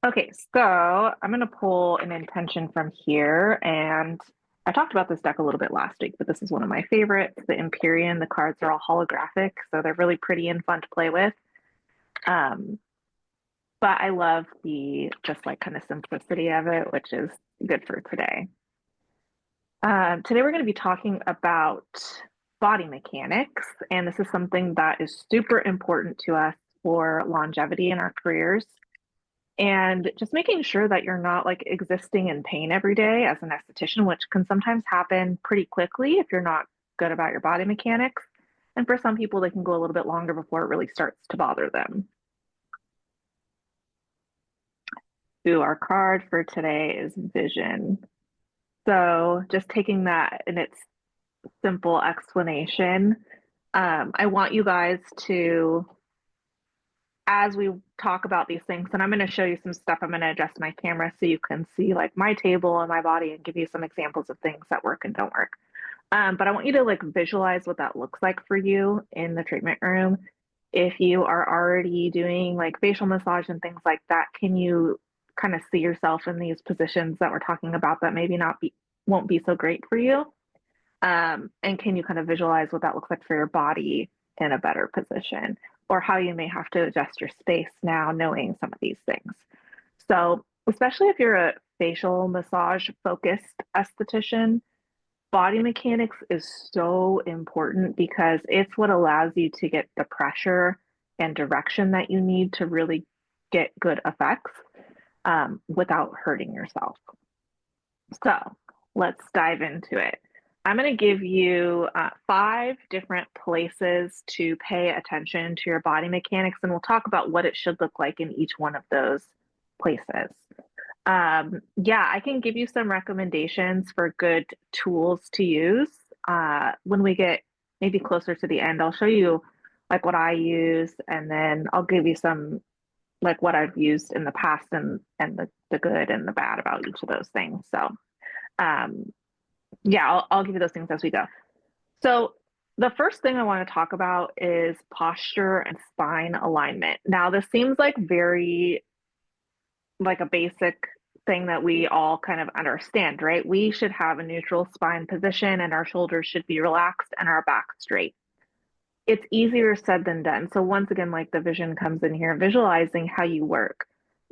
Okay, so I'm going to pull an intention from here. And I talked about this deck a little bit last week, but this is one of my favorites. The Empyrean, the cards are all holographic, so they're really pretty and fun to play with. Um, but I love the just like kind of simplicity of it, which is good for today. Today we're going to be talking about body mechanics, and this is something that is super important to us for longevity in our careers. And just making sure that you're not like existing in pain every day as an esthetician, which can sometimes happen pretty quickly if you're not good about your body mechanics. And for some people, they can go a little bit longer before it really starts to bother them. Ooh, our card for today is vision. So just taking that in its simple explanation, I want you guys to, as we talk about these things, and I'm going to show you some stuff. I'm going to adjust my camera so you can see like my table and my body and give you some examples of things that work and don't work. But I want you to like visualize what that looks like for you in the treatment room. If you are already doing like facial massage and things like that, can you kind of see yourself in these positions that we're talking about that maybe not be won't be so great for you? And can you kind of visualize what that looks like for your body in a better position, or how you may have to adjust your space now, knowing some of these things? So, especially if you're a facial massage focused esthetician, body mechanics is so important because it's what allows you to get the pressure and direction that you need to really get good effects without hurting yourself. So let's dive into it. I'm going to give you five different places to pay attention to your body mechanics, and we'll talk about what it should look like in each one of those places. Yeah, I can give you some recommendations for good tools to use. When we get maybe closer to the end, I'll show you like what I use, and then I'll give you some like what I've used in the past and the good and the bad about each of those things. So um, yeah, I'll give you those things as we go. So the first thing I want to talk about is posture and spine alignment. Now, this seems like very like a basic thing that we all kind of understand, right? We should have a neutral spine position and our shoulders should be relaxed and our back straight. It's easier said than done. So once again, like the vision comes in here, visualizing how you work.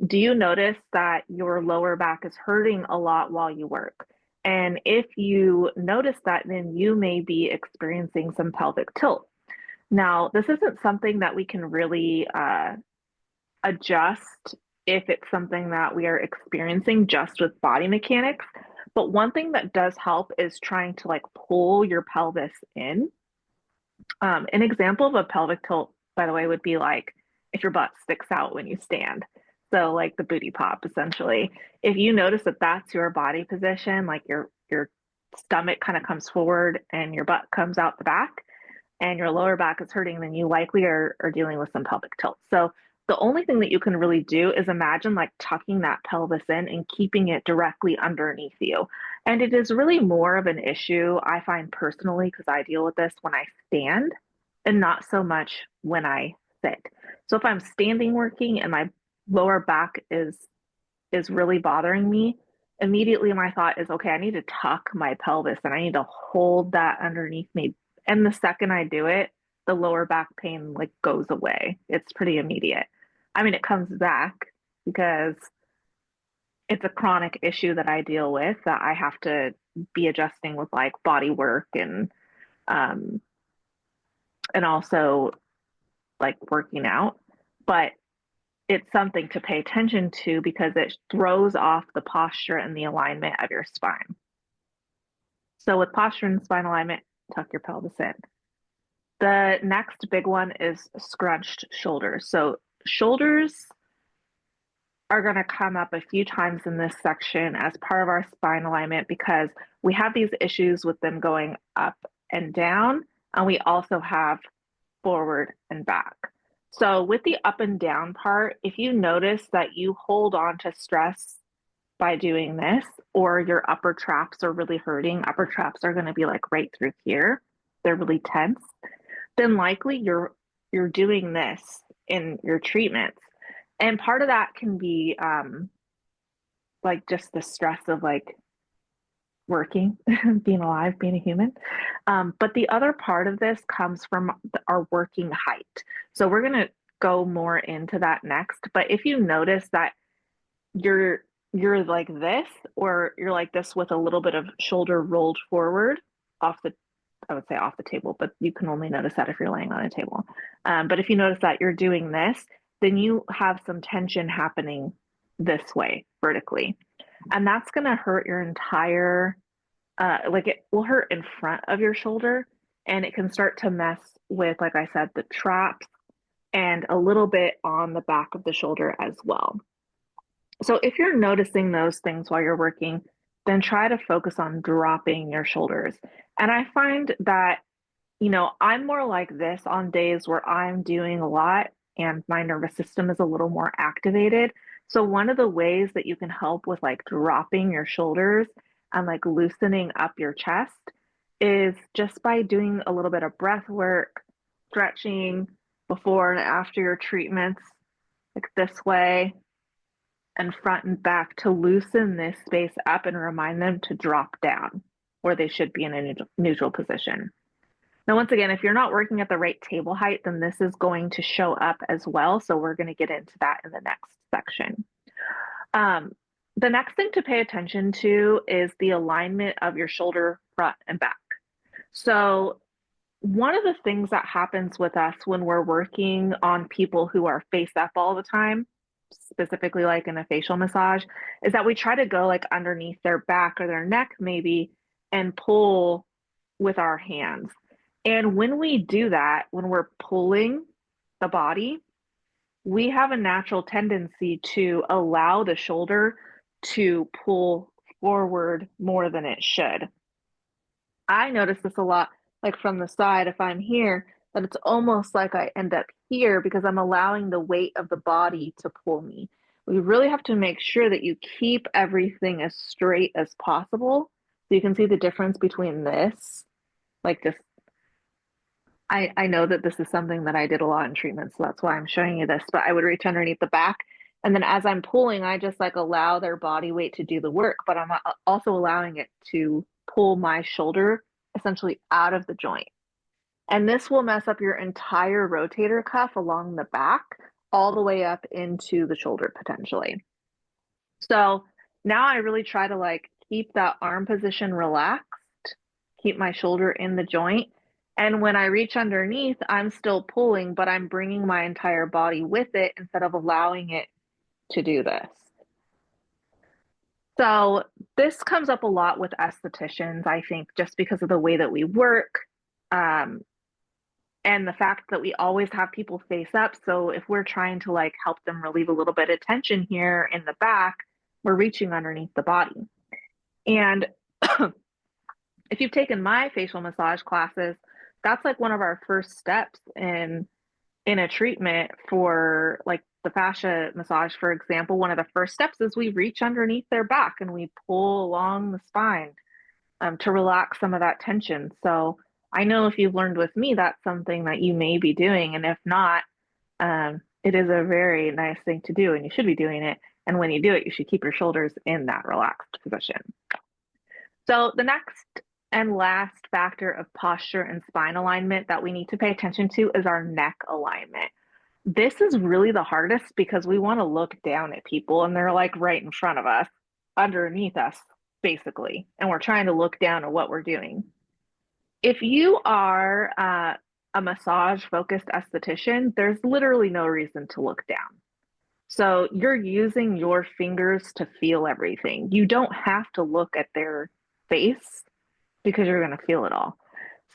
Do you notice that your lower back is hurting a lot while you work? And if you notice that, then you may be experiencing some pelvic tilt. Now, this isn't something that we can really adjust if it's something that we are experiencing just with body mechanics. But one thing that does help is trying to like pull your pelvis in. An example of a pelvic tilt, by the way, would be like if your butt sticks out when you stand. So like the booty pop, essentially. If you notice that that's your body position, like your stomach kind of comes forward and your butt comes out the back, and your lower back is hurting, then you likely are dealing with some pelvic tilt. So the only thing that you can really do is imagine like tucking that pelvis in and keeping it directly underneath you. And it is really more of an issue, I find personally, because I deal with this when I stand and not so much when I sit. So if I'm standing working and my lower back is really bothering me, immediately my thought is, okay, I need to tuck my pelvis and I need to hold that underneath me. And the second I do it, the lower back pain like goes away. It's pretty immediate. I mean, it comes back because it's a chronic issue that I deal with that I have to be adjusting with like body work um and also like working out. But it's something to pay attention to because it throws off the posture and the alignment of your spine. So with posture and spine alignment, tuck your pelvis in. The next big one is scrunched shoulders. So shoulders are going to come up a few times in this section as part of our spine alignment because we have these issues with them going up and down, and we also have forward and back. So with the up and down part, if you notice that you hold on to stress by doing this, or your upper traps are really hurting, upper traps are going to be like right through here, they're really tense, then likely you're doing this in your treatments And part of that can be like just the stress of like working, being alive, being a human. But the other part of this comes from our working height. So we're going to go more into that next. But if you notice that you're you're like this, or you're like this with a little bit of shoulder rolled forward off the, I would say off the table, but you can only notice that if you're laying on a table. But if you notice that you're doing this, then you have some tension happening this way vertically. And that's going to hurt your entire, like it will hurt in front of your shoulder, and it can start to mess with, like I said, the traps and a little bit on the back of the shoulder as well. So if you're noticing those things while you're working, then try to focus on dropping your shoulders. And I find that, I'm more like this on days where I'm doing a lot and my nervous system is a little more activated. So one of the ways that you can help with like dropping your shoulders and like loosening up your chest is just by doing a little bit of breath work, stretching before and after your treatments, like this way and front and back, to loosen this space up and remind them to drop down where they should be in a neutral position. Now, once again, if you're not working at the right table height, then this is going to show up as well. So we're going to get into that in the next section. The next thing to pay attention to is the alignment of your shoulder, front, and back. So one of the things that happens with us when we're working on people who are face up all the time, specifically like in a facial massage, is that we try to go like underneath their back or their neck maybe and pull with our hands. And when we do that, when we're pulling the body, we have a natural tendency to allow the shoulder to pull forward more than it should. I notice this a lot, like from the side, if I'm here, that it's almost like I end up here because I'm allowing the weight of the body to pull me. We really have to make sure that you keep everything as straight as possible. So you can see the difference between this, like this. I know that this is something that I did a lot in treatment, so that's why I'm showing you this, but I would reach underneath the back. And then as I'm pulling, I just like allow their body weight to do the work, but I'm also allowing it to pull my shoulder essentially out of the joint. And this will mess up your entire rotator cuff along the back, all the way up into the shoulder potentially. So now I really try to like keep that arm position relaxed, keep my shoulder in the joint. And when I reach underneath, I'm still pulling, but I'm bringing my entire body with it instead of allowing it to do this. So this comes up a lot with estheticians, I think, just because of the way that we work. And the fact that we always have people face up. So if we're trying to like help them relieve a little bit of tension here in the back, we're reaching underneath the body. And if you've taken my facial massage classes, that's like one of our first steps in a treatment for like the fascia massage, for example. One of the first steps is we reach underneath their back and we pull along the spine to relax some of that tension. So I know if you've learned with me, that's something that you may be doing. And if not, it is a very nice thing to do and you should be doing it. And when you do it, you should keep your shoulders in that relaxed position. So the next and last factor of posture and spine alignment that we need to pay attention to is our neck alignment. This is really the hardest because we want to look down at people and they're like right in front of us, underneath us, basically. And we're trying to look down at what we're doing. If you are a massage focused esthetician, there's literally no reason to look down. So you're using your fingers to feel everything. You don't have to look at their face because you're going to feel it all.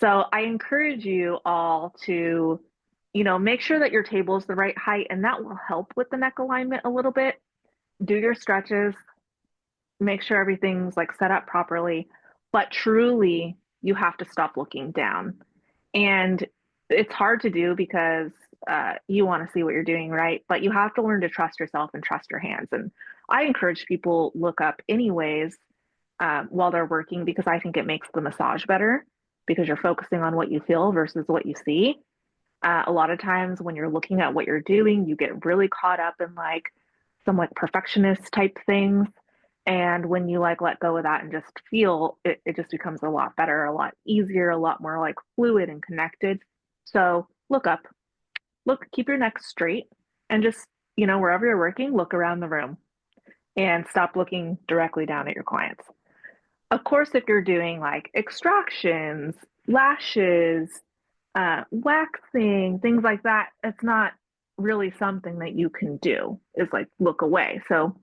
So I encourage you all to, make sure that your table is the right height, and that will help with the neck alignment a little bit. Do your stretches, make sure everything's like set up properly, but truly you have to stop looking down. And it's hard to do because you want to see what you're doing, right? But you have to learn to trust yourself and trust your hands. And I encourage people look up anyways while they're working, because I think it makes the massage better because you're focusing on what you feel versus what you see. A lot of times when you're looking at what you're doing, you get really caught up in like some like perfectionist type things. And when you like let go of that and just feel it, it just becomes a lot better, a lot easier, a lot more like fluid and connected. So look up, look, keep your neck straight and just, wherever you're working, look around the room and stop looking directly down at your clients. Of course, if you're doing like extractions, lashes, waxing, things like that, it's not really something that you can do, is like look away. So,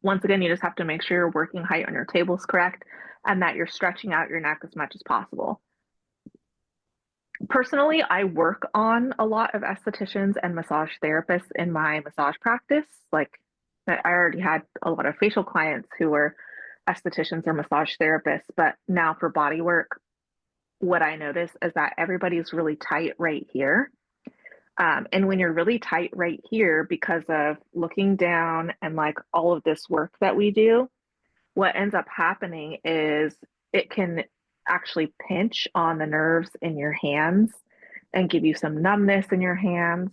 once again, you just have to make sure your working height on your table is correct and that you're stretching out your neck as much as possible. Personally, I work on a lot of estheticians and massage therapists in my massage practice. Like, I already had a lot of facial clients who were estheticians or massage therapists, but now for body work, what I notice is that everybody's really tight right here. And when you're really tight right here because of looking down and like all of this work that we do, what ends up happening is it can actually pinch on the nerves in your hands and give you some numbness in your hands,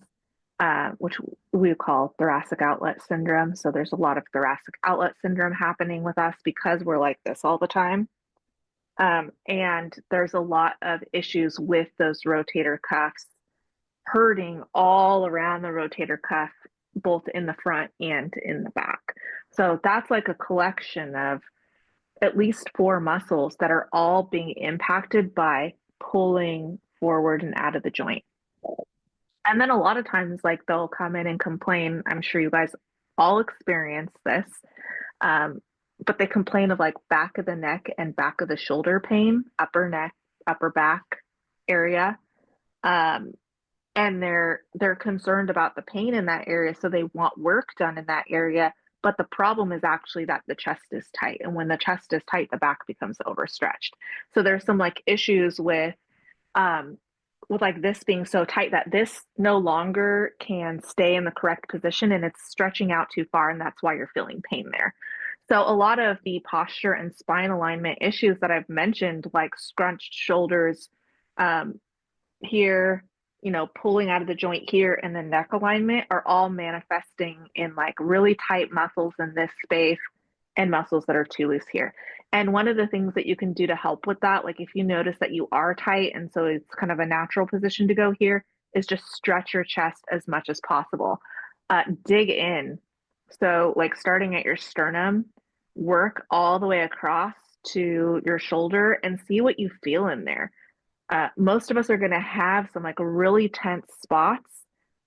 which we call thoracic outlet syndrome. So there's a lot of thoracic outlet syndrome happening with us because we're like this all the time. And there's a lot of issues with those rotator cuffs hurting all around the rotator cuff, both in the front and in the back. So that's like a collection of at least four muscles that are all being impacted by pulling forward and out of the joint. And then a lot of times, like they'll come in and complain. I'm sure you guys all experience this, um, but they complain of like back of the neck and back of the shoulder pain, upper neck, upper back area. Um, and they're concerned about the pain in that area, so they want work done in that area. But the problem is actually that the chest is tight, and when the chest is tight, the back becomes overstretched. So there's some like issues um with like this being so tight that this no longer can stay in the correct position and it's stretching out too far, and that's why you're feeling pain there. So a lot of the posture and spine alignment issues that I've mentioned, like scrunched shoulders, um, here, pulling out of the joint here and the neck alignment are all manifesting in like really tight muscles in this space and muscles that are too loose here. And one of the things that you can do to help with that, like if you notice that you are tight and so it's kind of a natural position to go here, is just stretch your chest as much as possible. Dig in. So, like starting at your sternum, work all the way across to your shoulder and see what you feel in there. Most of us are going to have some like really tense spots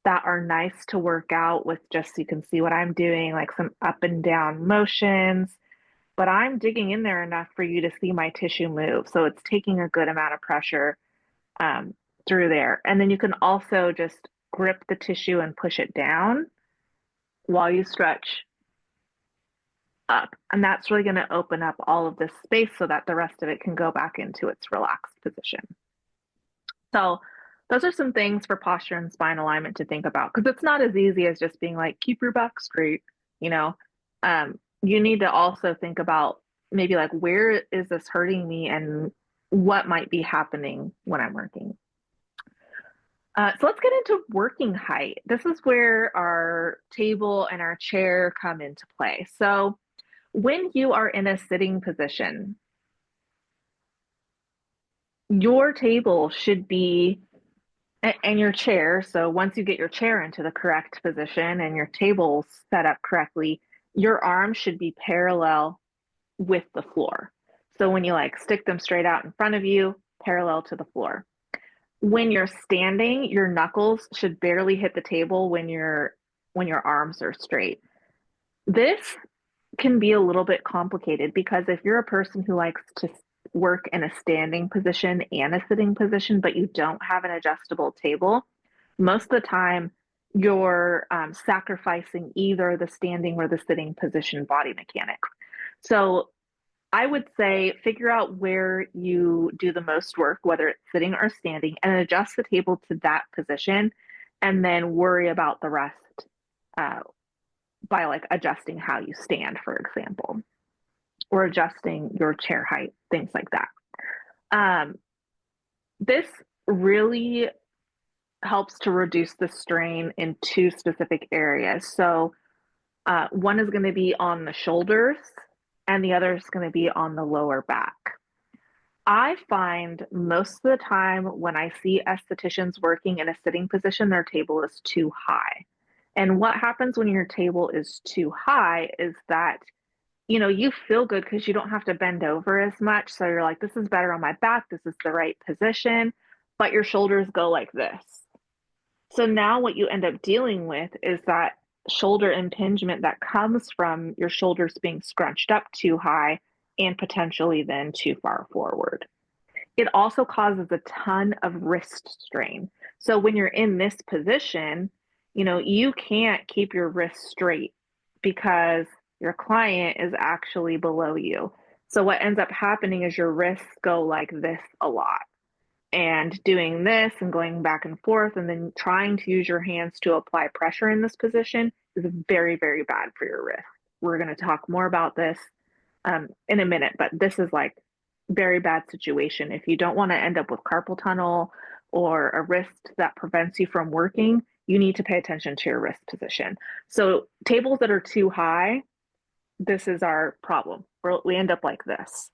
that are nice to work out with, just so you can see what I'm doing, like some up and down motions. But I'm digging in there enough for you to see my tissue move. So it's taking a good amount of pressure um, through there. And then you can also just grip the tissue and push it down while you stretch up. And that's really going to open up all of this space so that the rest of it can go back into its relaxed position. So those are some things for posture and spine alignment to think about, because it's not as easy as just being like, keep your back straight, you know. You need to also think about maybe like, where is this hurting me and what might be happening when I'm working. So let's get into working height. This is where our table and our chair come into play. So when you are in a sitting position, your table should be, and your chair. So once you get your chair into the correct position and your table set up correctly, your arms should be parallel with the floor. So when you like stick them straight out in front of you, parallel to the floor. When you're standing, your knuckles should barely hit the table when your arms are straight. This can be a little bit complicated because if you're a person who likes to work in a standing position and a sitting position, but you don't have an adjustable table, most of the time you're sacrificing either the standing or the sitting position body mechanics. So I would say figure out where you do the most work, whether it's sitting or standing, and adjust the table to that position, and then worry about the rest uh, by like adjusting how you stand, for example, or adjusting your chair height, things like that. This really helps to reduce the strain in two specific areas. So one is going to be on the shoulders, and the other is going to be on the lower back. I find most of the time when I see estheticians working in a sitting position, their table is too high. And what happens when your table is too high is that, you feel good because you don't have to bend over as much. So you're like, this is better on my back. This is the right position. But your shoulders go like this. So now what you end up dealing with is that shoulder impingement that comes from your shoulders being scrunched up too high and potentially then too far forward. It also causes a ton of wrist strain. So when you're in this position, you can't keep your wrist straight because your client is actually below you. So what ends up happening is your wrists go like this a lot. And doing this and going back and forth and then trying to use your hands to apply pressure in this position is very, very bad for your wrist. We're going to talk more about this in a minute, but this is like very bad situation. If you don't want to end up with carpal tunnel or a wrist that prevents you from working, you need to pay attention to your wrist position. So tables that are too high, this is our problem. We end up like this.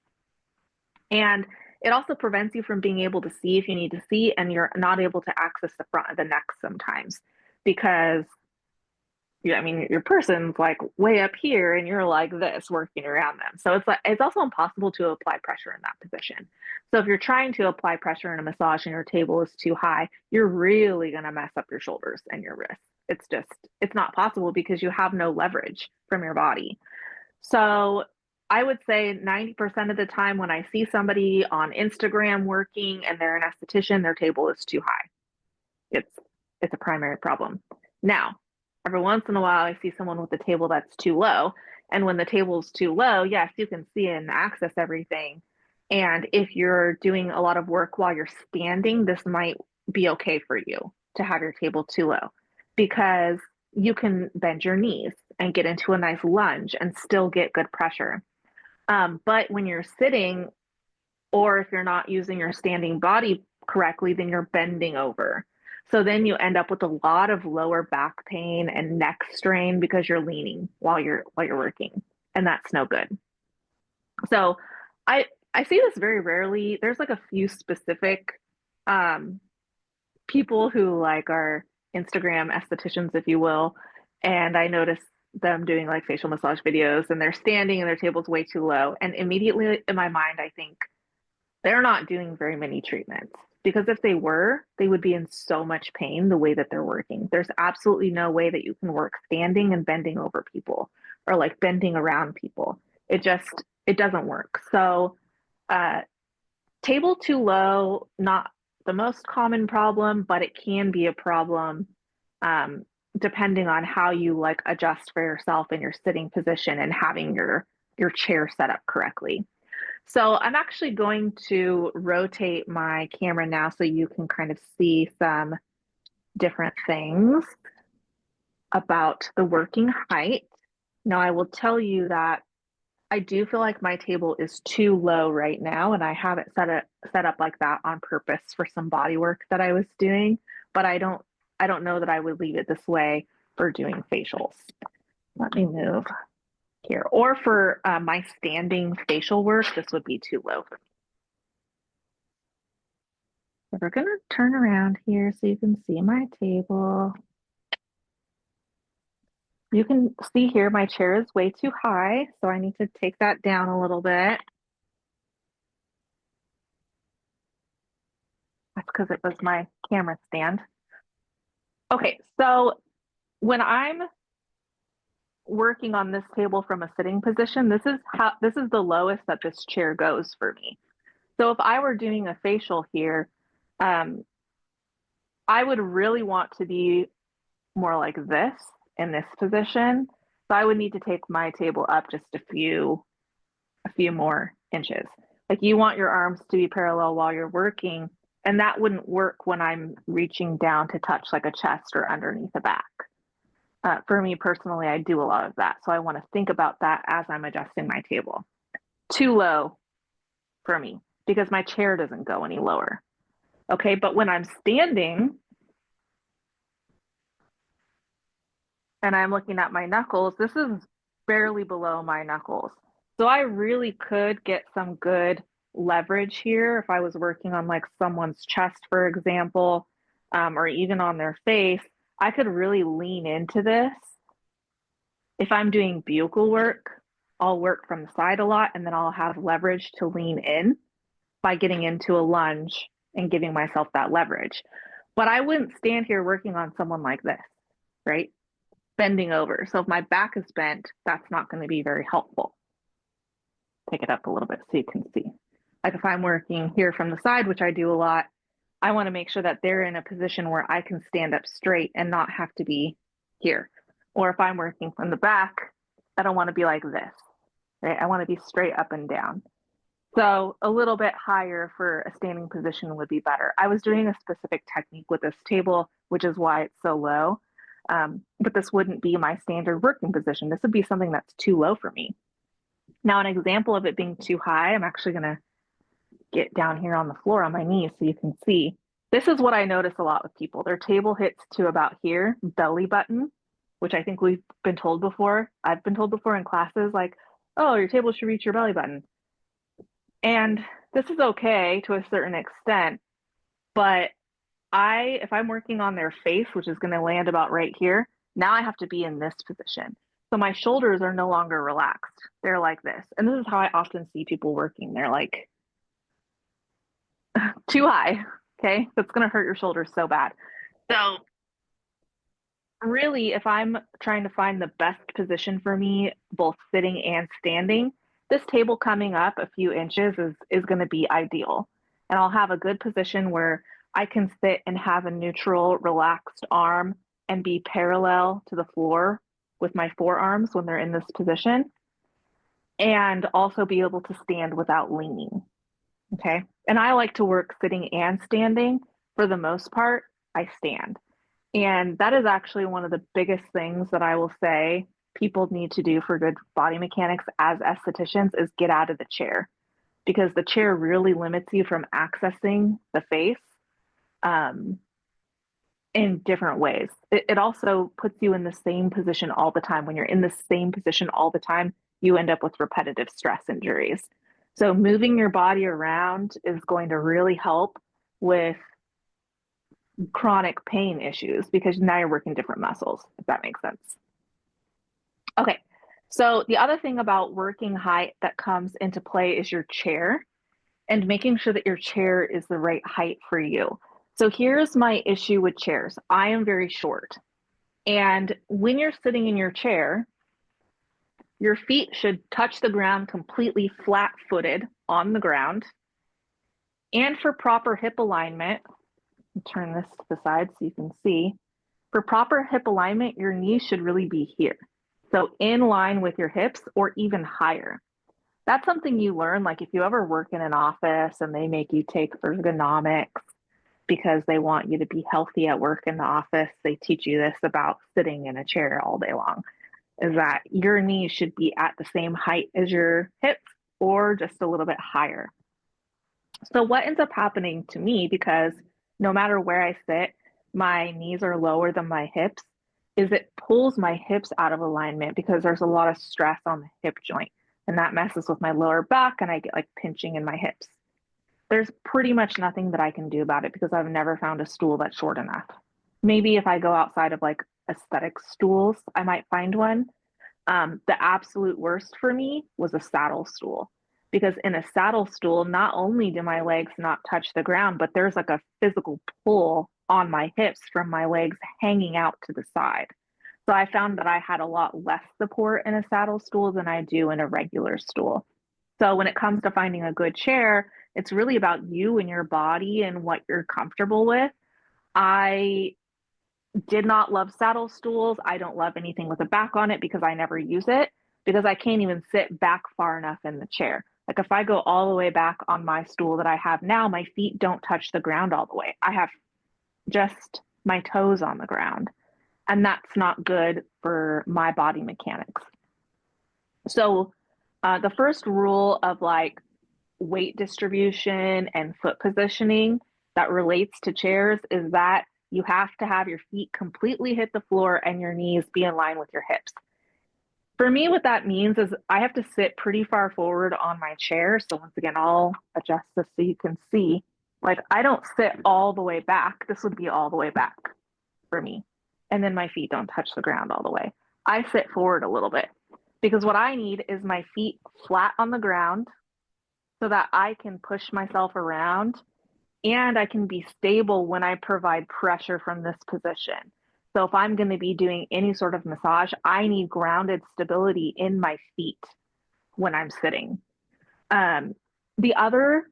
And it also prevents you from being able to see if you need to see, and you're not able to access the front of the neck sometimes because your person's like way up here and you're like this working around them. So it's also impossible to apply pressure in that position. So if you're trying to apply pressure in a massage and your table is too high, you're really going to mess up your shoulders and your wrists. It's not possible because you have no leverage from your body. So I would say 90% of the time when I see somebody on Instagram working and they're an esthetician, their table is too high. It's it's a primary problem. Now, every once in a while I see someone with a table that's too low. And when the table is too low, yes, you can see and access everything. And if you're doing a lot of work while you're standing, this might be okay for you to have your table too low because you can bend your knees and get into a nice lunge and still get good pressure. But when you're sitting, or if you're not using your standing body correctly, then you're bending over. So then you end up with a lot of lower back pain and neck strain because you're leaning while you're working, and that's no good. So I see this very rarely. There's like a few specific um, people who like are Instagram estheticians, if you will, and I notice them doing like facial massage videos and they're standing and their table's way too low. And immediately in my mind, I think they're not doing very many treatments because if they were, they would be in so much pain the way that they're working. There's absolutely no way that you can work standing and bending over people or like bending around people. It doesn't work. So, uh, table too low, not the most common problem, but it can be a problem um, depending on how you like adjust for yourself in your sitting position and having your chair set up correctly. So I'm actually going to rotate my camera now so you can kind of see some different things about the working height. Now, I will tell you that I do feel like my table is too low right now, and I have it set up like that on purpose for some body work that I was doing, but I don't know that I would leave it this way for doing facials. Let me move here. Or for my standing facial work, this would be too low for me. So we're gonna turn around here so you can see my table. You can see here my chair is way too high, so I need to take that down a little bit. That's because it was my camera stand. Okay, so when I'm working on this table from a sitting position, this is the lowest that this chair goes for me. So if I were doing a facial here, um, I would really want to be more like this in this position. So I would need to take my table up just a few more inches. Like you want your arms to be parallel while you're working, and that wouldn't work when I'm reaching down to touch like a chest or underneath the back. For me personally, I do a lot of that. So I want to think about that as I'm adjusting my table. Too low for me because my chair doesn't go any lower. Okay, but when I'm standing, and I'm looking at my knuckles, this is barely below my knuckles. So I really could get some good leverage here if I was working on like someone's chest, for example, or even on their face. I could really lean into this. If I'm doing buccal work, I'll work from the side a lot and then I'll have leverage to lean in by getting into a lunge and giving myself that leverage. But I wouldn't stand here working on someone like this, right? Bending over. So if my back is bent, that's not going to be very helpful. Pick it up a little bit so you can see. Like if I'm working here from the side, which I do a lot, I want to make sure that they're in a position where I can stand up straight and not have to be here. Or if I'm working from the back, I don't want to be like this, right? I want to be straight up and down. So a little bit higher for a standing position would be better. I was doing a specific technique with this table, which is why it's so low. But this wouldn't be my standard working position. This would be something that's too low for me. Now, an example of it being too high, I'm actually going to get down here on the floor on my knees so you can see. This is what I notice a lot with people. Their table hits to about here, belly button, which I think we've been told before. I've been told before in classes like, oh, your table should reach your belly button. And this is okay to a certain extent, but if I'm working on their face, which is going to land about right here, now I have to be in this position. So my shoulders are no longer relaxed. They're like this. And this is how I often see people working. They're like too high. Okay. That's going to hurt your shoulders so bad. So really, if I'm trying to find the best position for me, both sitting and standing, this table coming up a few inches is going to be ideal. And I'll have a good position where I can sit and have a neutral, relaxed arm and be parallel to the floor with my forearms when they're in this position, and also be able to stand without leaning. Okay. And I like to work sitting and standing. For the most part, I stand. And that is actually one of the biggest things that I will say people need to do for good body mechanics as estheticians is get out of the chair, because the chair really limits you from accessing the face in different ways. It also puts you in the same position all the time. When you're in the same position all the time, you end up with repetitive stress injuries. So moving your body around is going to really help with chronic pain issues because now you're working different muscles, if that makes sense. Okay, so the other thing about working height that comes into play is your chair and making sure that your chair is the right height for you. So here's my issue with chairs. I am very short. And when you're sitting in your chair, your feet should touch the ground completely flat-footed on the ground. And for proper hip alignment, turn this to the side so you can see. For proper hip alignment, your knees should really be here. So in line with your hips or even higher. That's something you learn, like if you ever work in an office and they make you take ergonomics because they want you to be healthy at work in the office, they teach you this about sitting in a chair all day long, is that your knees should be at the same height as your hips or just a little bit higher. So what ends up happening to me, because no matter where I sit, my knees are lower than my hips, is it pulls my hips out of alignment because there's a lot of stress on the hip joint. And that messes with my lower back and I get like pinching in my hips. There's pretty much nothing that I can do about it because I've never found a stool that's short enough. Maybe if I go outside of like aesthetic stools, I might find one. The absolute worst for me was a saddle stool, because in a saddle stool, not only do my legs not touch the ground, but there's like a physical pull on my hips from my legs hanging out to the side. So I found that I had a lot less support in a saddle stool than I do in a regular stool. So when it comes to finding a good chair, it's really about you and your body and what you're comfortable with. I did not love saddle stools. I don't love anything with a back on it because I never use it, because I can't even sit back far enough in the chair. Like if I go all the way back on my stool that I have now, my feet don't touch the ground all the way. I have just my toes on the ground. And that's not good for my body mechanics. So the first rule of like weight distribution and foot positioning that relates to chairs is that You have to have your feet completely hit the floor and your knees be in line with your hips. For me, what that means is I have to sit pretty far forward on my chair. So once again, I'll adjust this so you can see. Like I don't sit all the way back. This would be all the way back for me. And then my feet don't touch the ground all the way. I sit forward a little bit because what I need is my feet flat on the ground so that I can push myself around and I can be stable when I provide pressure from this position. So if I'm going to be doing any sort of massage, I need grounded stability in my feet when I'm sitting. The other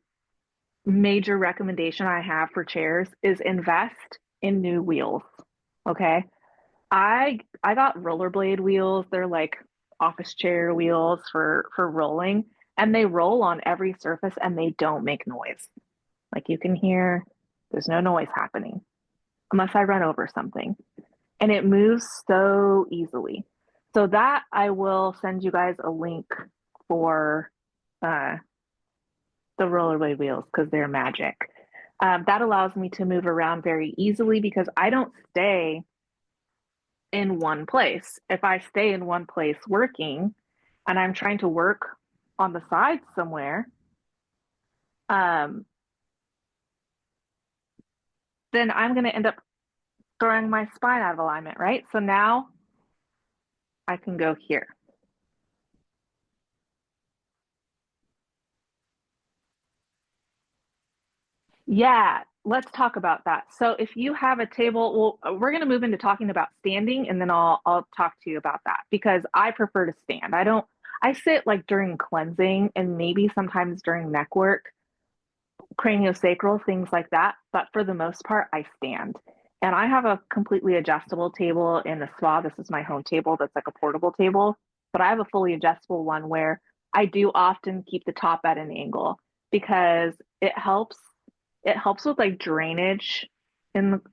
major recommendation I have for chairs is invest in new wheels. Okay. I got rollerblade wheels. They're like office chair wheels for rolling, and they roll on every surface and they don't make noise. Like you can hear, there's no noise happening unless I run over something. And it moves so easily. So that I will send you guys a link for uh, the rollerblade wheels because they're magic. That allows me to move around very easily because I don't stay in one place. If I stay in one place working and I'm trying to work on the side somewhere, um, then I'm going to end up throwing my spine out of alignment, right? So now I can go here. Yeah, let's talk about that. So if you have a table, well, we're going to move into talking about standing and then I'll talk to you about that because I prefer to stand. I sit like during cleansing and maybe sometimes during neck work, craniosacral, things like that. But for the most part, I stand. And I have a completely adjustable table in the spa. This is my home table that's like a portable table, but I have a fully adjustable one where I do often keep the top at an angle because it helps with like drainage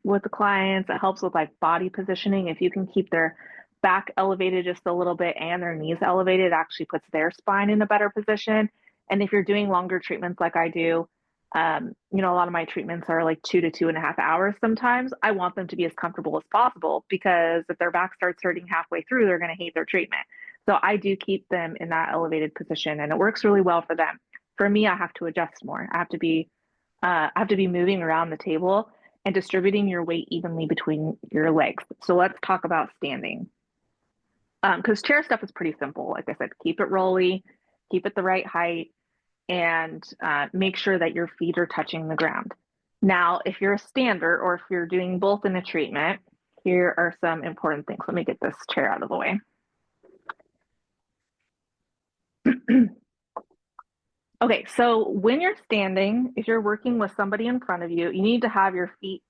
with the clients. It helps with like body positioning. If you can keep their back elevated just a little bit and their knees elevated, it actually puts their spine in a better position. And if you're doing longer treatments like I do, a lot of my treatments are like 2 to 2.5 hours sometimes. I want them to be as comfortable as possible because if their back starts hurting halfway through, they're going to hate their treatment. So I do keep them in that elevated position and it works really well for them. For me, I have to adjust more. I have to be moving around the table and distributing your weight evenly between your legs. So let's talk about standing. Because chair stuff is pretty simple. Like I said, keep it rolly, keep it the right height, and make sure that your feet are touching the ground. Now, if you're a stander or if you're doing both in a treatment, here are some important things. Let me get this chair out of the way. Okay, so when you're standing, if you're working with somebody in front of you, you need to have your feet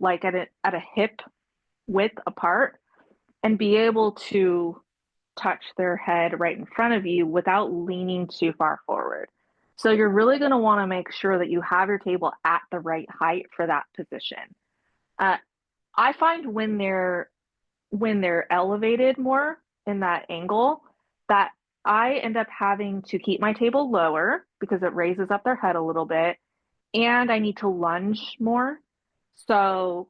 like at a hip width apart and be able to touch their head right in front of you without leaning too far forward. So you're really going to want to make sure that you have your table at the right height for that position. Uh, I find when they're elevated more in that angle that I end up having to keep my table lower because it raises up their head a little bit and I need to lunge more. So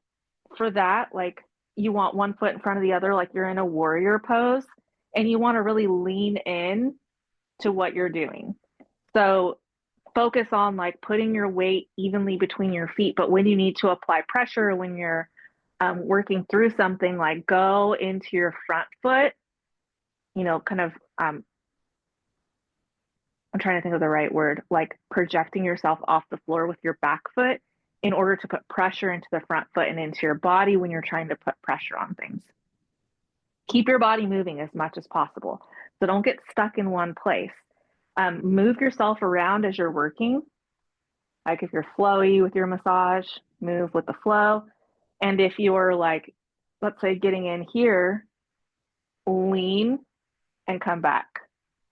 for that, like you want one foot in front of the other, like you're in a warrior pose, and you want to really lean in to what you're doing. So focus on like putting your weight evenly between your feet, but when you need to apply pressure, when you're working through something, like go into your front foot, kind of, I'm trying to think of the right word, like projecting yourself off the floor with your back foot in order to put pressure into the front foot and into your body when you're trying to put pressure on things. Keep your body moving as much as possible. So don't get stuck in one place. Move yourself around as you're working. Like if you're flowy with your massage, move with the flow. And if you're like, let's say getting in here, lean and come back,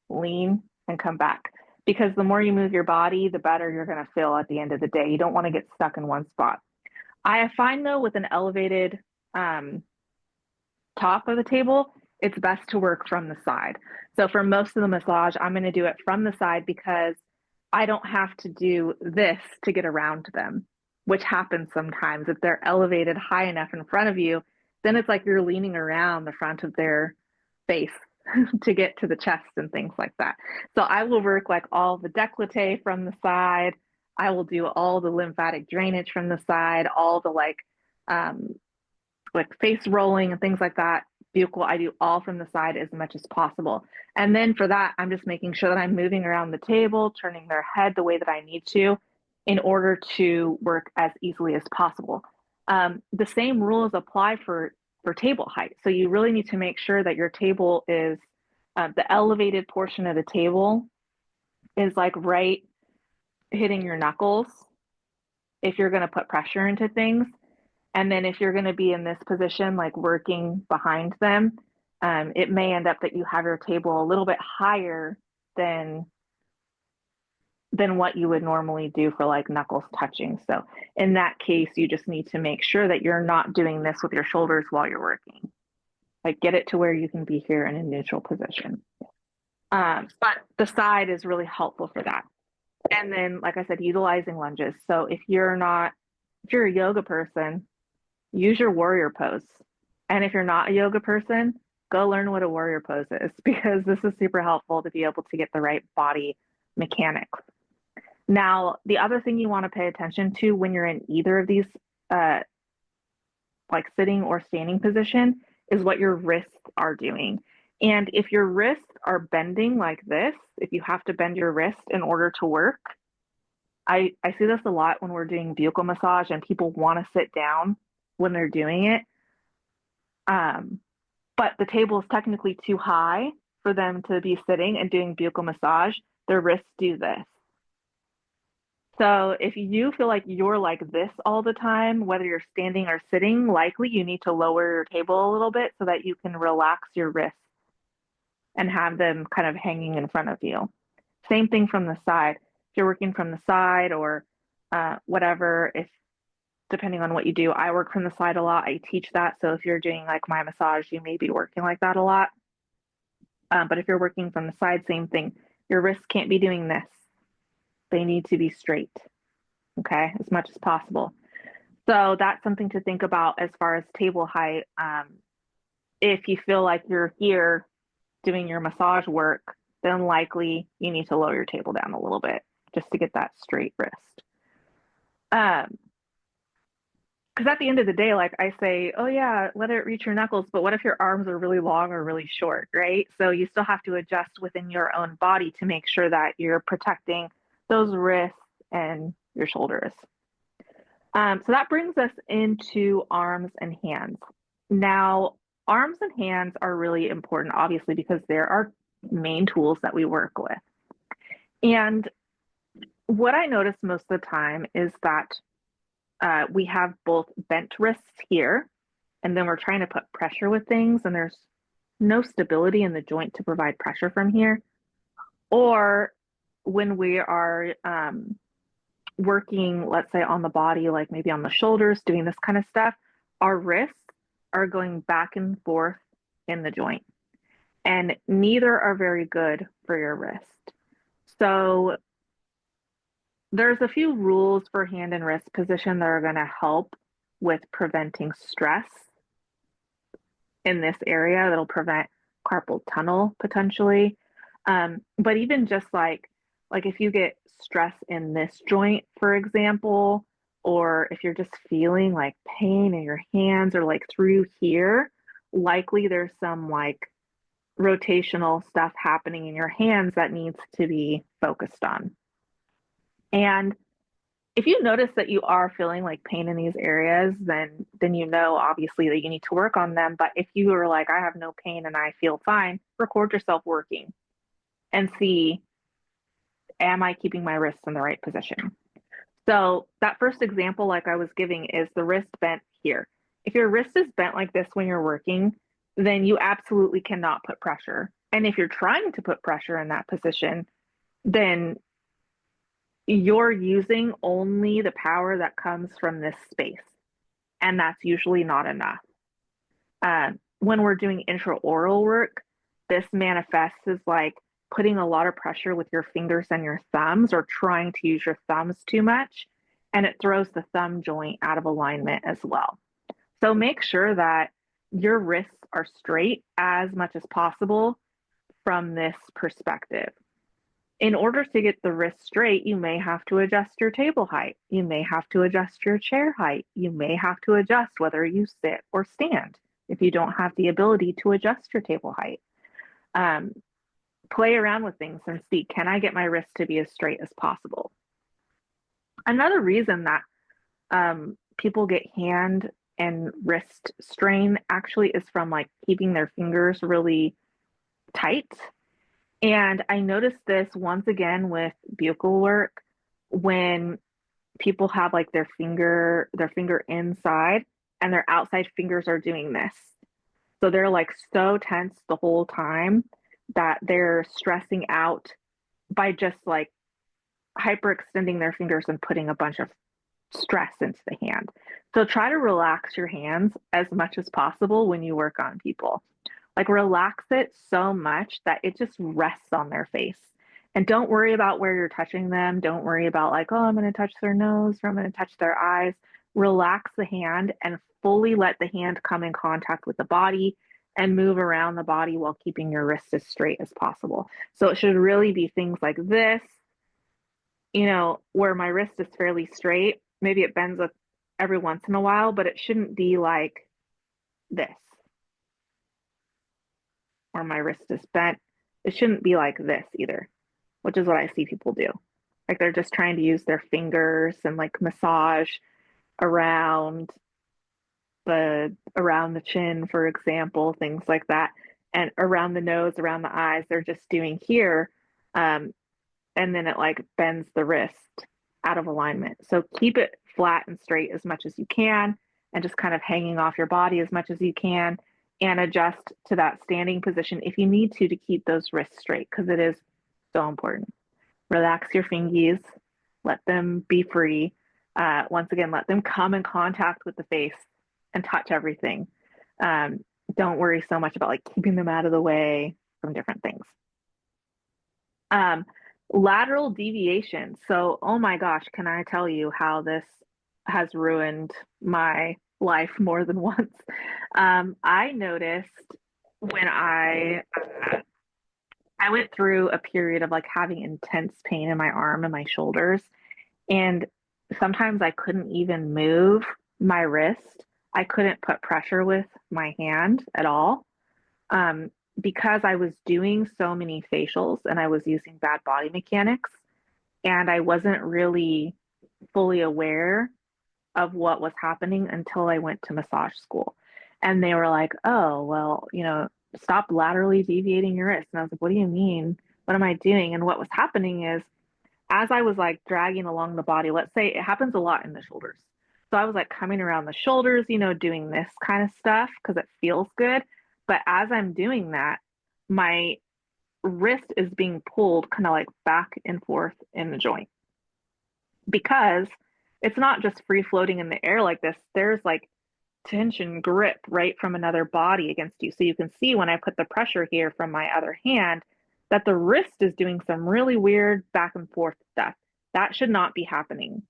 lean and come back. Because the more you move your body, the better you're going to feel at the end of the day. You don't want to get stuck in one spot. I find though, with an elevated top of the table, it's best to work from the side. So for most of the massage, I'm going to do it from the side because I don't have to do this to get around them, which happens sometimes. If they're elevated high enough in front of you, then it's like you're leaning around the front of their face to get to the chest and things like that. So I will work like all the décolleté from the side. I will do all the lymphatic drainage from the side, all the um, like face rolling and things like that. Buccal, I do all from the side as much as possible. And then for that, I'm just making sure that I'm moving around the table, turning their head the way that I need to in order to work as easily as possible. The same rules apply for table height. So you really need to make sure that your table is the elevated portion of the table is like right hitting your knuckles if you're going to put pressure into things. And then if you're going to be in this position, like working behind them, it may end up that you have your table a little bit higher than what you would normally do for like knuckles touching. So in that case, you just need to make sure that you're not doing this with your shoulders while you're working. Like get it to where you can be here in a neutral position. But the side is really helpful for that. And then, like I said, utilizing lunges. So if you're a yoga person, use your warrior pose. And if you're not a yoga person, go learn what a warrior pose is because this is super helpful to be able to get the right body mechanics. Now, the other thing you want to pay attention to when you're in either of these, like sitting or standing position, is what your wrists are doing. And if your wrists are bending like this, if you have to bend your wrist in order to work, I see this a lot when we're doing buccal massage and people want to sit down when they're doing it. But the table is technically too high for them to be sitting and doing buccal massage. Their wrists do this. So if you feel like you're like this all the time, whether you're standing or sitting, likely you need to lower your table a little bit so that you can relax your wrists and have them kind of hanging in front of you. Same thing from the side. If you're working from the side or whatever, if depending on what you do, I work from the side a lot. I teach that. So if you're doing like my massage, you may be working like that a lot. But if you're working from the side, same thing. Your wrists can't be doing this. They need to be straight, okay, as much as possible. So that's something to think about as far as table height. If you feel like you're here doing your massage work, then likely you need to lower your table down a little bit just to get that straight wrist. Because at the end of the day, like I say, oh yeah, let it reach your knuckles, but what if your arms are really long or really short, right? So you still have to adjust within your own body to make sure that you're protecting those wrists and your shoulders. So that brings us into arms and hands. Now, arms and hands are really important, obviously, because they're our main tools that we work with. And what I notice most of the time is that we have both bent wrists here, and then we're trying to put pressure with things, and there's no stability in the joint to provide pressure from here. Or when we are working, let's say on the body, like maybe on the shoulders, doing this kind of stuff, our wrists are going back and forth in the joint, and neither are very good for your wrist. So there's a few rules for hand and wrist position that are going to help with preventing stress in this area that'll prevent carpal tunnel potentially. But even just like if you get stress in this joint, for example, or if you're just feeling like pain in your hands or like through here, likely there's some like rotational stuff happening in your hands that needs to be focused on. And if you notice that you are feeling like pain in these areas, then you know obviously that you need to work on them. But if you are like, I have no pain and I feel fine, record yourself working and see, am I keeping my wrists in the right position? So that first example, like I was giving, is the wrist bent here. If your wrist is bent like this when you're working, then you absolutely cannot put pressure. And if you're trying to put pressure in that position, then you're using only the power that comes from this space. And that's usually not enough. When we're doing intraoral work, this manifests as like putting a lot of pressure with your fingers and your thumbs or trying to use your thumbs too much. and it throws the thumb joint out of alignment as well. So make sure that your wrists are straight as much as possible from this perspective. In order to get the wrist straight, you may have to adjust your table height. You may have to adjust your chair height. You may have to adjust whether you sit or stand if you don't have the ability to adjust your table height. Um, Play around with things and see, can I get my wrist to be as straight as possible? Another reason that people get hand and wrist strain actually is from like keeping their fingers really tight. And I noticed this once again with buccal work when people have like their finger inside and their outside fingers are doing this. So they're like so tense the whole time that they're stressing out by just like hyperextending their fingers and putting a bunch of stress into the hand. So try to relax your hands as much as possible when you work on people. Like relax it so much that it just rests on their face. And don't worry about where you're touching them. Don't worry about like, oh, I'm going to touch their nose or I'm going to touch their eyes. Relax the hand and fully let the hand come in contact with the body and move around the body while keeping your wrist as straight as possible. So it should really be things like this, where my wrist is fairly straight. Maybe it bends up every once in a while, but it shouldn't be like this, or my wrist is bent. It shouldn't be like this either, which is what I see people do. Like they're just trying to use their fingers and like massage around the chin, for example, things like that, and around the nose, around the eyes. They're just doing here, and then it like bends the wrist out of alignment. So keep it flat and straight as much as you can, and just kind of hanging off your body as much as you can, and adjust to that standing position if you need to keep those wrists straight, because it is so important. Relax your fingies, let them be free. Once again, let them come in contact with the face and touch everything. Don't worry so much about like keeping them out of the way from different things. Lateral deviation. So, oh my gosh, can I tell you how this has ruined my life more than once? I noticed when I went through a period of like having intense pain in my arm and my shoulders, and sometimes I couldn't even move my wrist. I couldn't put pressure with my hand at all, um, because I was doing so many facials and I was using bad body mechanics, and I wasn't really fully aware of what was happening until I went to massage school. And they were like, oh, well, stop laterally deviating your wrist. And I was like, what do you mean? What am I doing? And what was happening is, as I was like dragging along the body, let's say it happens a lot in the shoulders. So I was like coming around the shoulders, doing this kind of stuff because it feels good. But as I'm doing that, my wrist is being pulled kind of like back and forth in the joint, because it's not just free floating in the air like this. There's like tension grip right from another body against you. So you can see when I put the pressure here from my other hand that the wrist is doing some really weird back and forth stuff. That should not be happening.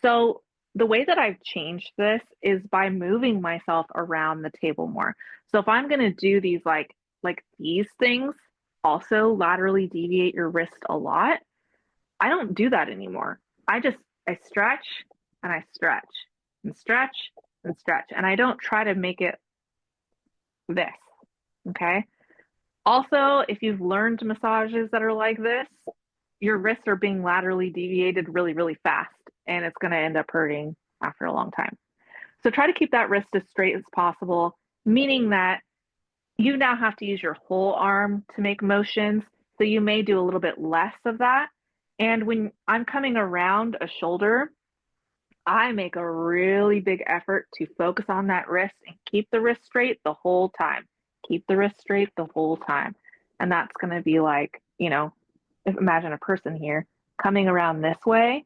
So the way that I've changed this is by moving myself around the table more. So if I'm going to do these like these things, also laterally deviate your wrist a lot, I don't do that anymore. I stretch and I stretch and stretch and stretch, and I don't try to make it this. Okay. Also, if you've learned massages that are like this, your wrists are being laterally deviated really, really fast, and it's going to end up hurting after a long time. So try to keep that wrist as straight as possible, meaning that you now have to use your whole arm to make motions. So you may do a little bit less of that. And when I'm coming around a shoulder, I make a really big effort to focus on that wrist and keep the wrist straight the whole time. Keep the wrist straight the whole time. And that's going to be like, imagine a person here coming around this way.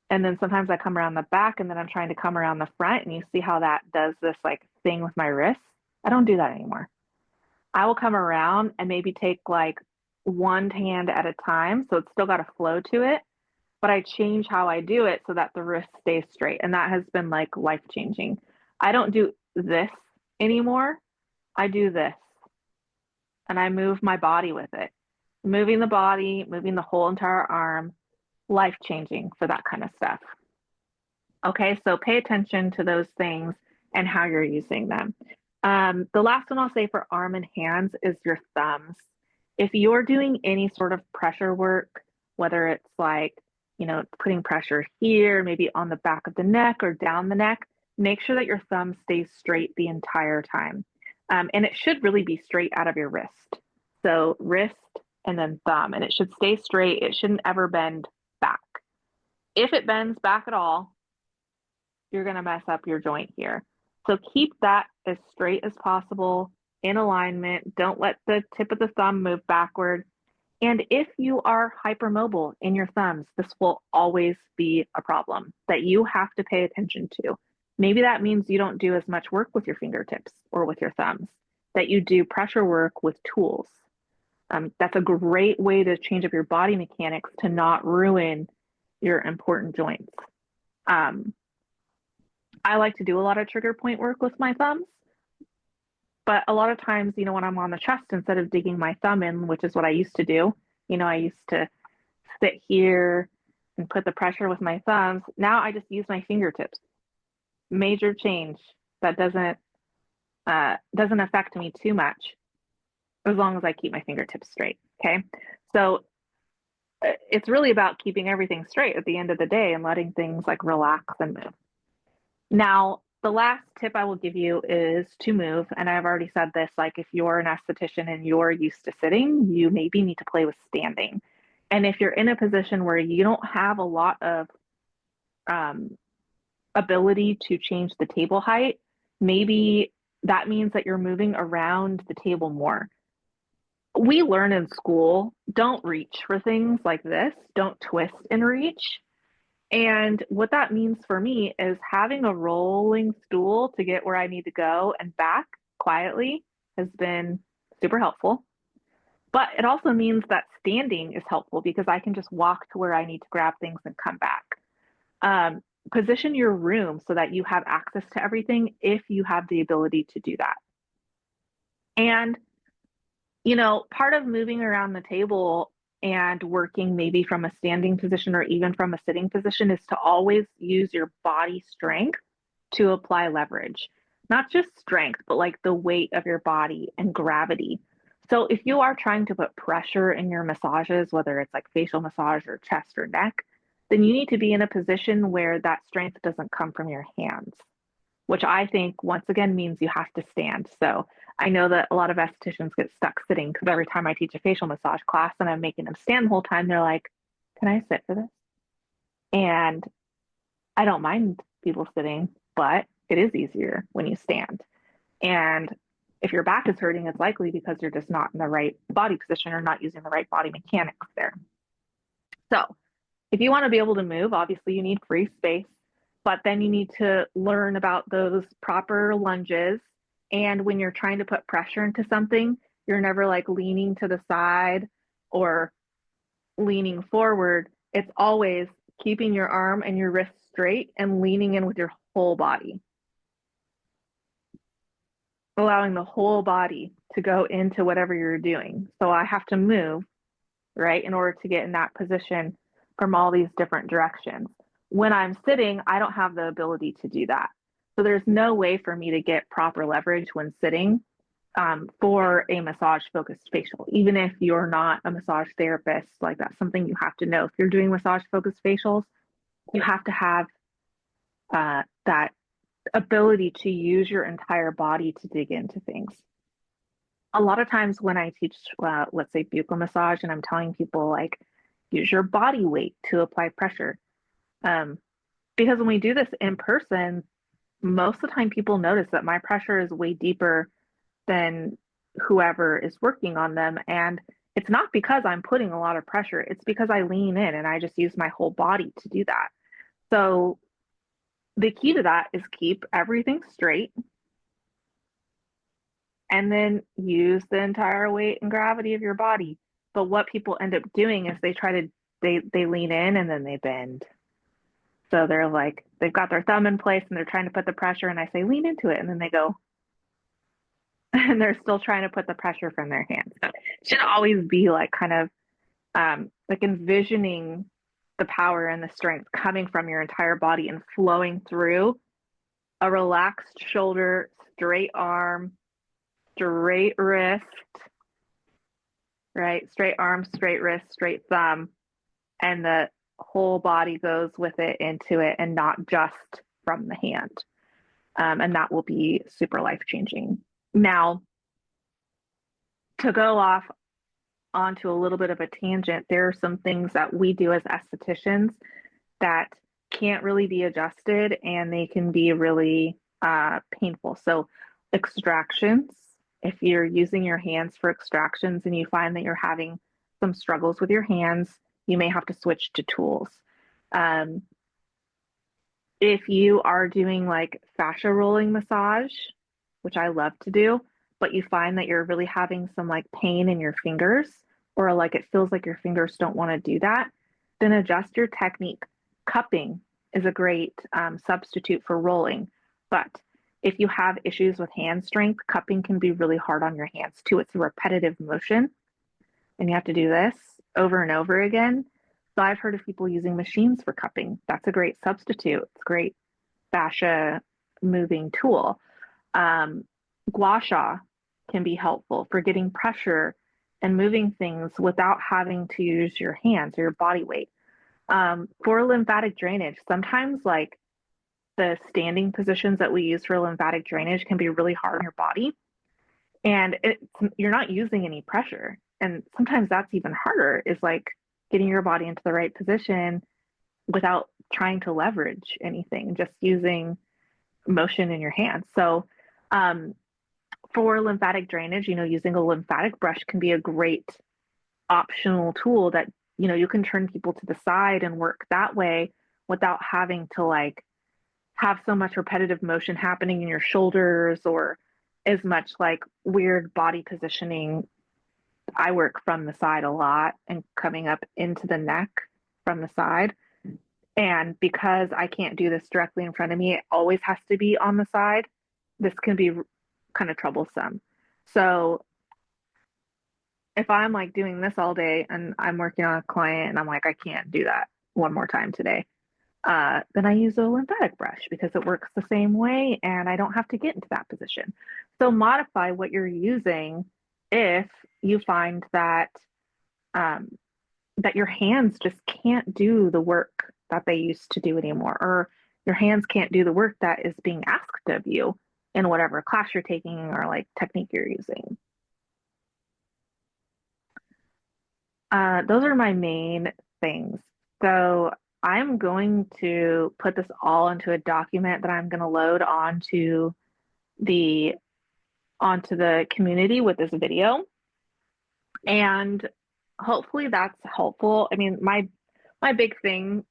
And then sometimes I come around the back and then I'm trying to come around the front. And you see how that does this like thing with my wrists? I don't do that anymore. I will come around and maybe take like one hand at a time. So it's still got a flow to it. but I change how I do it so that the wrist stays straight. And that has been like life changing. I don't do this anymore. I do this and I move my body with it. Moving the body, moving the whole entire arm, life changing for that kind of stuff. Okay, so pay attention to those things and how you're using them. The last one I'll say for arm and hands is your thumbs. If you're doing any sort of pressure work, whether it's like, putting pressure here, maybe on the back of the neck or down the neck, make sure that your thumb stays straight the entire time. And it should really be straight out of your wrist. So wrist and then thumb, and it should stay straight. It shouldn't ever bend back. If it bends back at all, you're going to mess up your joint here. So keep that as straight as possible in alignment. Don't let the tip of the thumb move backward. And if you are hypermobile in your thumbs, this will always be a problem that you have to pay attention to. Maybe that means you don't do as much work with your fingertips or with your thumbs, that you do pressure work with tools. That's a great way to change up your body mechanics to not ruin your important joints. I like to do a lot of trigger point work with my thumbs, but a lot of times, when I'm on the chest, instead of digging my thumb in, which is what I used to do, I used to sit here and put the pressure with my thumbs. Now I just use my fingertips. Major change that doesn't affect me too much as long as I keep my fingertips straight. Okay. So it's really about keeping everything straight at the end of the day and letting things like relax and move. Now, the last tip I will give you is to move. And I've already said this, like if you're an esthetician and you're used to sitting, you maybe need to play with standing. And if you're in a position where you don't have a lot of ability to change the table height, maybe that means that you're moving around the table more. We learn in school, don't reach for things like this, don't twist and reach. And what that means for me is having a rolling stool to get where I need to go and back quietly has been super helpful. But it also means that standing is helpful because I can just walk to where I need to grab things and come back. Position your room so that you have access to everything if you have the ability to do that. And, part of moving around the table and working maybe from a standing position or even from a sitting position is to always use your body strength to apply leverage. Not just strength, but like the weight of your body and gravity. So if you are trying to put pressure in your massages, whether it's like facial massage or chest or neck, then you need to be in a position where that strength doesn't come from your hands, which I think once again means you have to stand. So I know that a lot of estheticians get stuck sitting because every time I teach a facial massage class and I'm making them stand the whole time, they're like, can I sit for this? And I don't mind people sitting, but it is easier when you stand. And if your back is hurting, it's likely because you're just not in the right body position or not using the right body mechanics there. So if you want to be able to move, obviously you need free space, but then you need to learn about those proper lunges. And when you're trying to put pressure into something, you're never like leaning to the side or leaning forward. It's always keeping your arm and your wrist straight and leaning in with your whole body, allowing the whole body to go into whatever you're doing. So I have to move, right, in order to get in that position from all these different directions. When I'm sitting, I don't have the ability to do that. So there's no way for me to get proper leverage when sitting for a massage focused facial. Even if you're not a massage therapist, like that's something you have to know. If you're doing massage focused facials, you have to have that ability to use your entire body to dig into things. A lot of times when I teach, let's say buccal massage, and I'm telling people like, use your body weight to apply pressure. Because when we do this in person, most of the time people notice that my pressure is way deeper than whoever is working on them. And it's not because I'm putting a lot of pressure, it's because I lean in and I just use my whole body to do that. So the key to that is keep everything straight and then use the entire weight and gravity of your body. But what people end up doing is they try to they lean in and then they bend. So they're like, they've got their thumb in place and they're trying to put the pressure, and I say, lean into it. And then they go, and they're still trying to put the pressure from their hands. So it should always be like kind of like envisioning the power and the strength coming from your entire body and flowing through a relaxed shoulder, straight arm, straight wrist, right? Straight arm, straight wrist, straight thumb, and the whole body goes with it into it and not just from the hand. And that will be super life changing. Now, to go off onto a little bit of a tangent, there are some things that we do as estheticians that can't really be adjusted and they can be really painful. So, extractions, if you're using your hands for extractions and you find that you're having some struggles with your hands, you may have to switch to tools. Um, if you are doing like fascia rolling massage, which I love to do, but you find that you're really having some like pain in your fingers, or like it feels like your fingers don't want to do that, then adjust your technique. Cupping is a great substitute for rolling. But if you have issues with hand strength, cupping can be really hard on your hands too. It's a repetitive motion, and you have to do this over and over again. So I've heard of people using machines for cupping. That's a great substitute. It's a great fascia moving tool. Gua sha can be helpful for getting pressure and moving things without having to use your hands or your body weight. For lymphatic drainage, sometimes like the standing positions that we use for lymphatic drainage can be really hard on your body, and you're not using any pressure. And sometimes that's even harder, is like getting your body into the right position without trying to leverage anything, just using motion in your hands. So for lymphatic drainage, using a lymphatic brush can be a great optional tool that, you can turn people to the side and work that way without having to like have so much repetitive motion happening in your shoulders or as much like weird body positioning. I work from the side a lot and coming up into the neck from the side. And because I can't do this directly in front of me, it always has to be on the side. This can be kind of troublesome. So if I'm like doing this all day and I'm working on a client and I'm like, I can't do that one more time today, then I use a lymphatic brush because it works the same way and I don't have to get into that position. So modify what you're using if you find that that your hands just can't do the work that they used to do anymore, or your hands can't do the work that is being asked of you in whatever class you're taking or like technique you're using. Those are my main things. So I'm going to put this all into a document that I'm going to load the onto the community with this video. And hopefully that's helpful. I mean, my big thing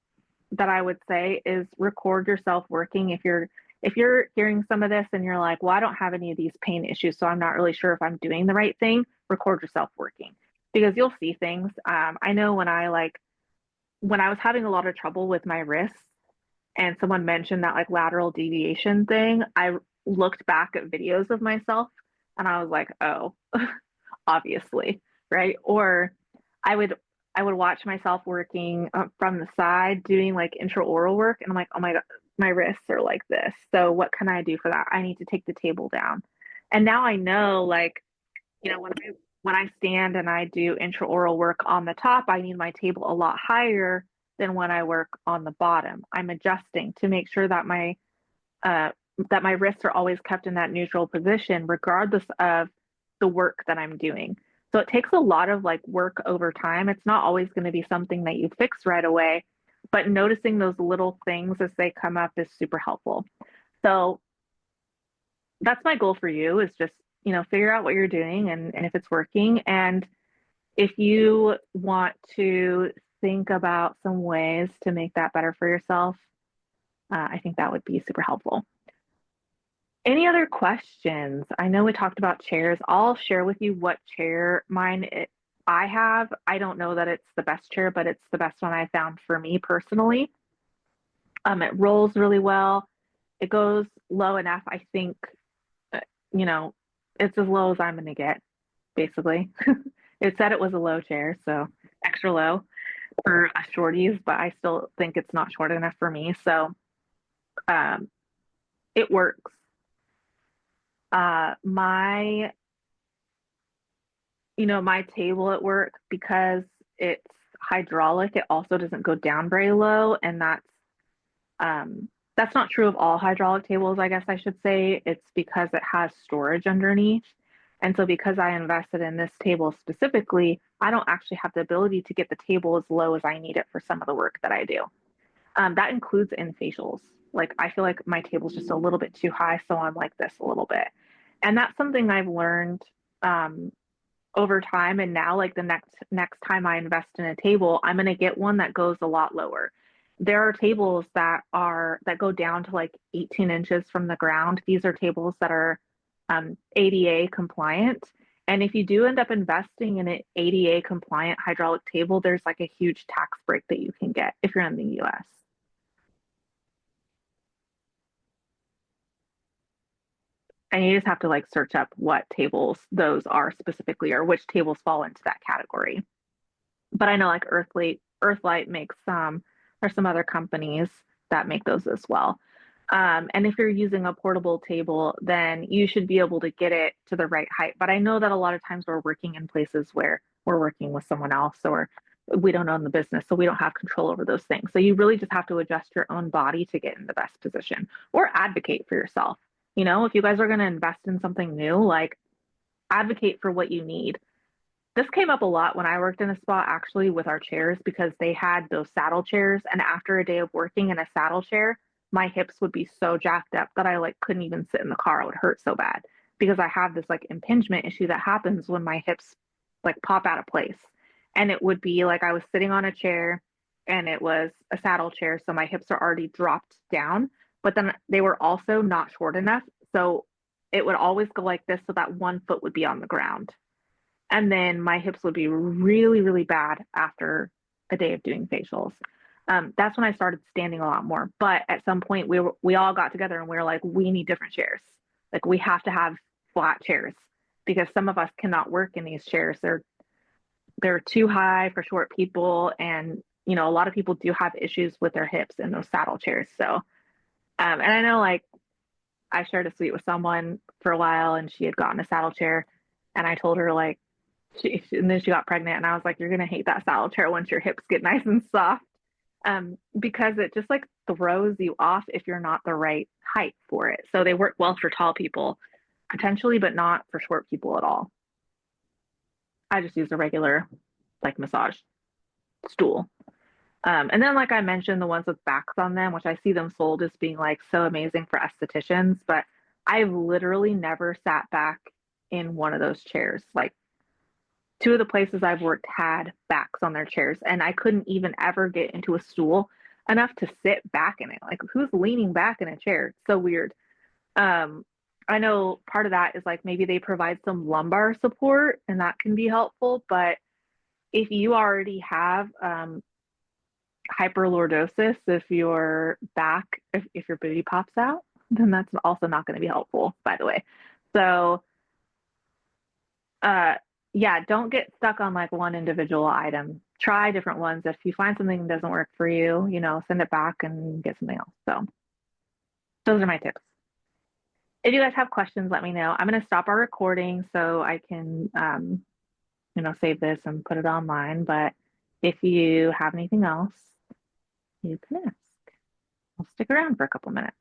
that I would say is record yourself working. If you're hearing some of this and you're like, well, I don't have any of these pain issues, so I'm not really sure if I'm doing the right thing, record yourself working because you'll see things. I know when I was having a lot of trouble with my wrists and someone mentioned that like lateral deviation thing, I looked back at videos of myself and I was like, oh, obviously, right? Or I would I would watch myself working from the side doing like intraoral work, and I'm like, oh my God, my wrists are like this. So what can I do for that? I need to take the table down. And now I know, like, when I stand and I do intraoral work on the top, I need my table a lot higher than when I work on the bottom. I'm adjusting to make sure uh, that my wrists are always kept in that neutral position, regardless of the work that I'm doing. So it takes a lot of like work over time. It's not always going to be something that you fix right away, but noticing those little things as they come up is super helpful. So that's my goal for you, is just, figure out what you're doing and if it's working. And if you want to think about some ways to make that better for yourself, I think that would be super helpful. Any other questions? I know we talked about chairs. I'll share with you what chair mine I don't know that it's the best chair, but it's the best one I found for me personally. It rolls really well. It goes low enough, I think, uh, you know, it's as low as I'm going to get, basically. It said it was a low chair, so extra low for us shorties, but I still think it's not short enough for me. So um, it works. My, my table at work, because it's hydraulic, it also doesn't go down very low, and um, that's not true of all hydraulic tables, I guess I should say. It's because it has storage underneath. And so because I invested in this table specifically, I don't actually have the ability to get the table as low as I need it for some of the work that I do. That includes in facials. Like I feel like my table's just a little bit too high, so I'm like this a little bit. And that's something I've learned um, over time. And now, like the next time I invest in a table, I'm going to get one that goes a lot lower. There are tables that go down to like 18 inches from the ground. These are tables that are ADA compliant. And if you do end up investing in an ADA compliant hydraulic table, there's like a huge tax break that you can get if you're in the US. And you just have to like search up what tables those are specifically or which tables fall into that category. But I know like Earthlight makes some, or some other companies that make those as well. And if you're using a portable table, then you should be able to get it to the right height. But I know that a lot of times we're working in places where we're working with someone else or we don't own the business, so we don't have control over those things. So you really just have to adjust your own body to get in the best position or advocate for yourself. If you guys are going to invest in something new, like advocate for what you need. This came up a lot when I worked in a spa actually with our chairs because they had those saddle chairs. And after a day of working in a saddle chair, my hips would be so jacked up that I like couldn't even sit in the car. It would hurt so bad because I have this like impingement issue that happens when my hips like pop out of place. And it would be like I was sitting on a chair and it was a saddle chair. So my hips are already dropped down, but then they were also not short enough. So it would always go like this so that one foot would be on the ground. And then my hips would be really, really bad after a day of doing facials. That's when I started standing a lot more. But at some point, we all got together and we were like, we need different chairs. Like we have to have flat chairs because some of us cannot work in these chairs. They're too high for short people, and a lot of people do have issues with their hips in those saddle chairs. So, and I know like I shared a suite with someone for a while, and she had gotten a saddle chair, and I told her like and then she got pregnant, and I was like, you're gonna hate that saddle chair once your hips get nice and soft, because it just like throws you off if you're not the right height for it. So they work well for tall people, potentially, but not for short people at all. I just use a regular like massage stool. And then, like I mentioned, the ones with backs on them, which I see them sold as being like so amazing for estheticians, but I've literally never sat back in one of those chairs. Like two of the places I've worked had backs on their chairs, and I couldn't even ever get into a stool enough to sit back in it. Like, who's leaning back in a chair? It's so weird. Um, I know part of that is like maybe they provide some lumbar support, and that can be helpful. But if you already have hyperlordosis, if your booty pops out, then that's also not going to be helpful, by the way. So uh yeah, don't get stuck on like one individual item. Try different ones. If you find something that doesn't work for you, send it back and get something else. So those are my tips. If you guys have questions, let me know. I'm going to stop our recording so I can save this and put it online. But if you have anything else, you can ask. I'll stick around for a couple minutes.